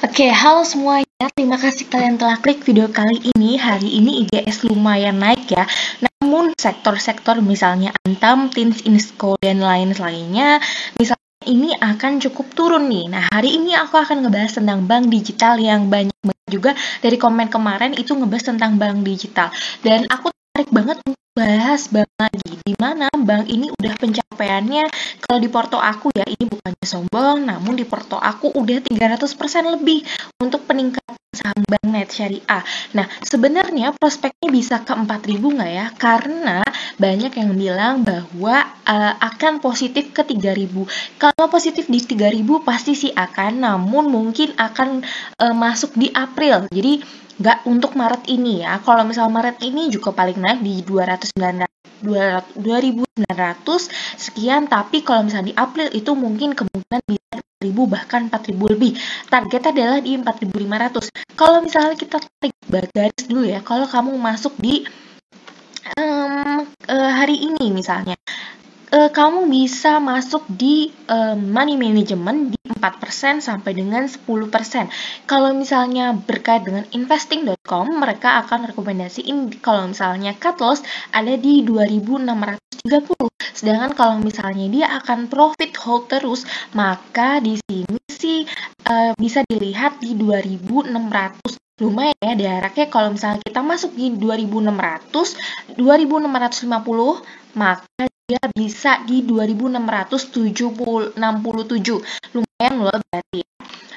Oke, halo semuanya. Terima kasih kalian telah klik video kali ini. Hari ini IGS lumayan naik ya. Namun sektor-sektor misalnya Antam, Tins, Insco, dan lain-lainnya, misalnya ini akan cukup turun nih. Nah, hari ini aku akan ngebahas tentang bank digital yang banyak banget juga dari komen kemarin itu ngebahas tentang bank digital. Dan aku tertarik banget untuk bahas bank lagi, di mana bank ini udah pencapaiannya, kalau di porto aku ya, ini bukannya sombong, namun di porto aku udah 300% lebih untuk peningkatan saham bank net syariah. Nah, sebenarnya prospeknya bisa ke 4.000 nggak ya? Karena banyak yang bilang bahwa akan positif ke 3.000. Kalau positif di 3.000 pasti sih akan, namun mungkin akan masuk di April. Jadi nggak untuk Maret ini ya. Kalau misal Maret ini juga paling naik di 2.900 sekian, tapi kalau misalnya di April itu mungkin kemungkinan bisa 4.000 bahkan 4.000 lebih. Target adalah di 4.500. Kalau misalnya kita tarik garis dulu ya, kalau kamu masuk di hari ini misalnya, kamu bisa masuk di money management di 4% sampai dengan 10%. Kalau misalnya berkait dengan investing.com, mereka akan rekomendasiin kalau misalnya cut loss ada di 2.630. Sedangkan kalau misalnya dia akan profit hold terus, maka di sini sih bisa dilihat di 2.600. Lumayan ya jaraknya. Kalau misalnya kita masuk di 2.600, 2.650, maka dia bisa di 2.667. Lumayan loh berarti ya.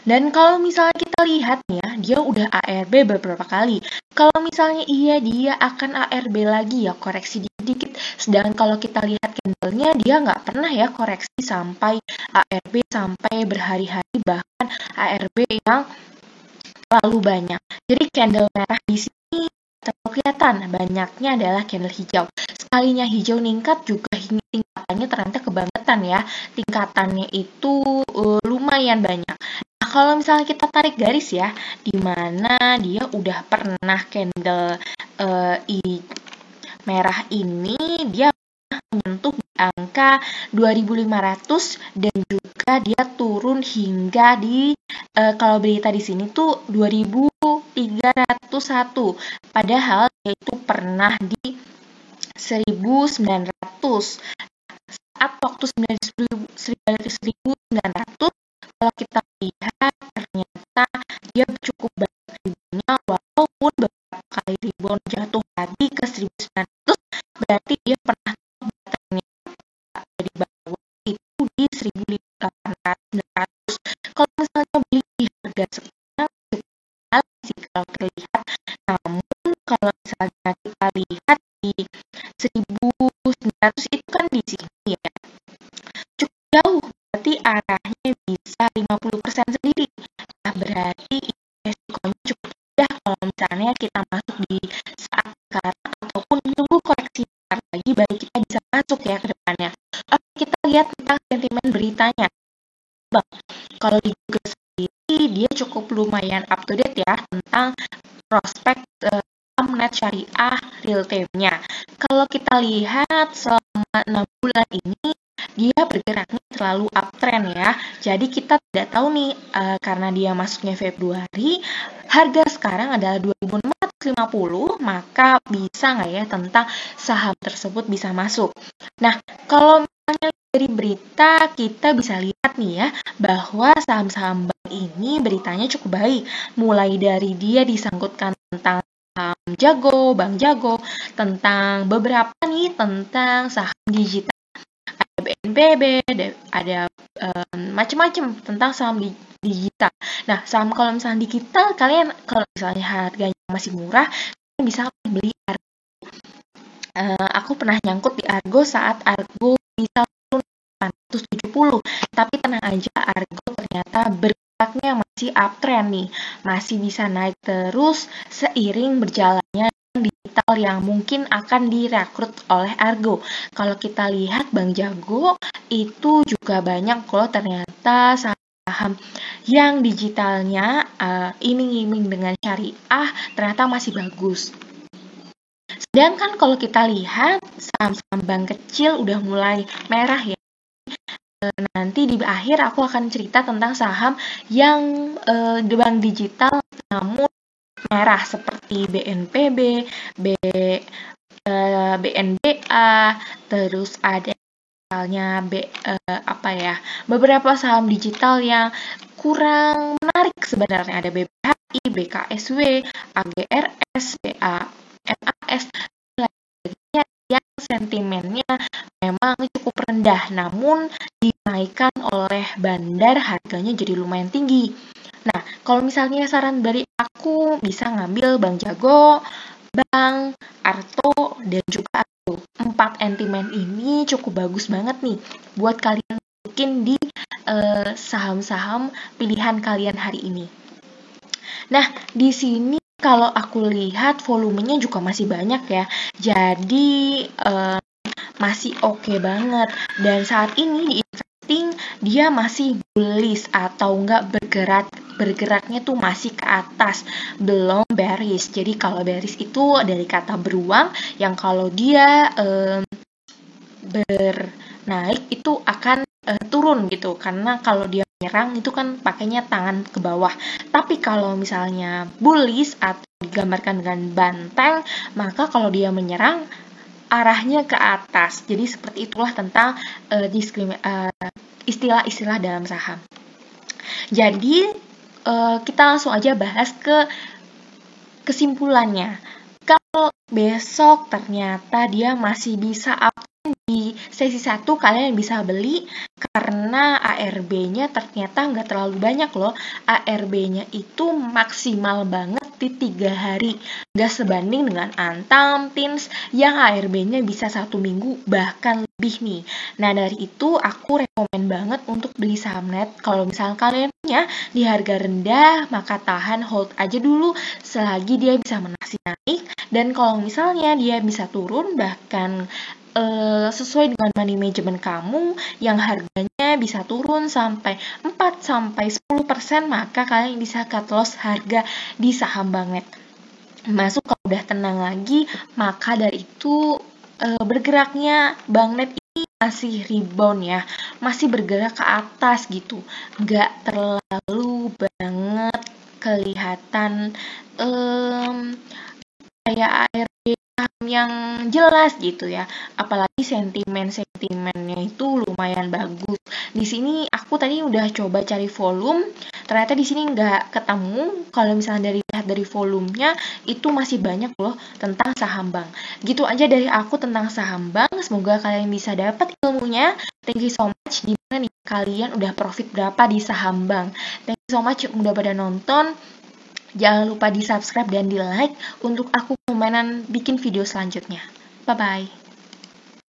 Dan kalau misalnya kita lihat nih ya, dia udah ARB beberapa kali. Kalau misalnya dia akan ARB lagi ya, koreksi dikit. Sedangkan kalau kita lihat candlenya, dia nggak pernah ya koreksi sampai ARB sampai berhari-hari, bahkan ARB yang terlalu banyak. Jadi candle merah di sini terlalu kelihatan, banyaknya adalah candle hijau. Sekalinya hijau meningkat juga tingkatannya ternyata kebangetan ya. Tingkatannya itu lumayan banyak. Nah, kalau misalnya kita tarik garis ya, di mana dia udah pernah candle merah ini, dia menyentuh di angka 2.500 dan juga dia turun hingga di kalau berita di sini tuh 2.301, padahal dia itu pernah di 1.900. Saat waktu 1.900, kalau kita lihat ternyata dia cukup banyak ribunya, walaupun beberapa kali rebound jatuh lagi ke 1.900, berarti dia pernah di bawah itu di 1.800. Kalau misalnya beli di harga sekarang cukup sih kalau terlihat, namun kalau misalnya kita lihat di 1.900 itu kan di sini ya cukup jauh, berarti arahnya bisa 50% sendiri. Nah, berarti resikonya cukup mudah kalau misalnya kita masuk di saat sekarang ataupun menunggu koreksi lagi baru kita bisa masuk ya ke depannya. Oke, kita lihat tentang sentimen beritanya. Bang, kalau di Google sendiri dia cukup lumayan up to date ya tentang prospek net syariah real time-nya. Kalau kita lihat selama 6 bulan ini dia bergeraknya terlalu uptrend ya. Jadi kita tidak tahu nih karena dia masuknya Februari, harga sekarang adalah 2.650, maka bisa nggak ya tentang saham tersebut bisa masuk. Nah, kalau misalnya dari berita kita bisa lihat nih ya bahwa saham-saham bank ini beritanya cukup baik. Mulai dari dia disangkutkan tentang saham Jago, Bank Jago, tentang beberapa nih tentang saham digital. Ada BNPB, ada macam-macam tentang saham digital. Nah, saham kalau misalnya digital, kalian kalau misalnya harganya masih murah, kalian bisa beli Argo. Aku pernah nyangkut di Argo saat Argo bisa turun 870, tapi tenang aja, Argo ternyata bergeraknya masih uptrend nih, masih bisa naik terus seiring berjalannya digital yang mungkin akan direkrut oleh Argo. Kalau kita lihat Bank Jago itu juga banyak loh ternyata saham yang digitalnya iming-iming dengan syariah ternyata masih bagus. Sedangkan kalau kita lihat saham-saham bank kecil udah mulai merah ya. nanti di akhir aku akan cerita tentang saham yang bank digital namun merah seperti BNPB, BNBA, terus ada misalnya beberapa saham digital yang kurang menarik sebenarnya. Ada BBHI, BKSW, AGRS, BAMAS, yang sentimennya memang cukup rendah, namun dinaikkan oleh bandar harganya jadi lumayan tinggi. Nah, kalau misalnya saran dari aku bisa ngambil Bank Jago, Bank, Arto, dan juga Arto. 4 sentimen ini cukup bagus banget nih buat kalian masukin di saham-saham pilihan kalian hari ini. Nah, di sini kalau aku lihat volumenya juga masih banyak ya. Jadi masih oke banget. Dan saat ini di investing dia masih bullish atau enggak bergeraknya tuh masih ke atas, belum bearish. Jadi kalau bearish itu dari kata beruang yang kalau dia bernaik itu akan turun gitu, karena kalau dia menyerang itu kan pakainya tangan ke bawah. Tapi kalau misalnya bullish atau digambarkan dengan banteng, maka kalau dia menyerang arahnya ke atas. Jadi seperti itulah tentang istilah-istilah dalam saham. Jadi kita langsung aja bahas ke kesimpulannya. Kalau besok ternyata dia masih bisa up di sesi 1, kalian bisa beli karena ARB-nya ternyata nggak terlalu banyak loh. ARB-nya itu maksimal banget di 3 hari. Nggak sebanding dengan Antam, Tins yang ARB-nya bisa 1 minggu bahkan lebih nih. Nah dari itu aku rekomen banget untuk beli saham net. Kalau misalnya kalian punya di harga rendah, maka tahan hold aja dulu selagi dia bisa masih naik. Dan kalau misalnya dia bisa turun bahkan sesuai dengan money management kamu yang harganya bisa turun sampai 4-10%, maka kalian bisa cut loss harga di saham bank net. Masuk kalau udah tenang lagi, maka dari itu bergeraknya bank net ini masih rebound ya, masih bergerak ke atas gitu, nggak terlalu banget kelihatan kayak ARB yang jelas gitu ya. Apalagi sentimennya itu lumayan bagus. Di sini aku tadi udah coba cari volume, ternyata di sini nggak ketemu. Kalau misalnya dari volumenya itu masih banyak loh tentang saham bank. Gitu aja dari aku tentang saham bank. Semoga kalian bisa dapat ilmunya. Thank you so much. Gimana nih kalian udah profit berapa di saham bank? Thank you so much udah pada nonton. Jangan lupa di subscribe dan di like untuk aku komenan bikin video selanjutnya. Bye-bye.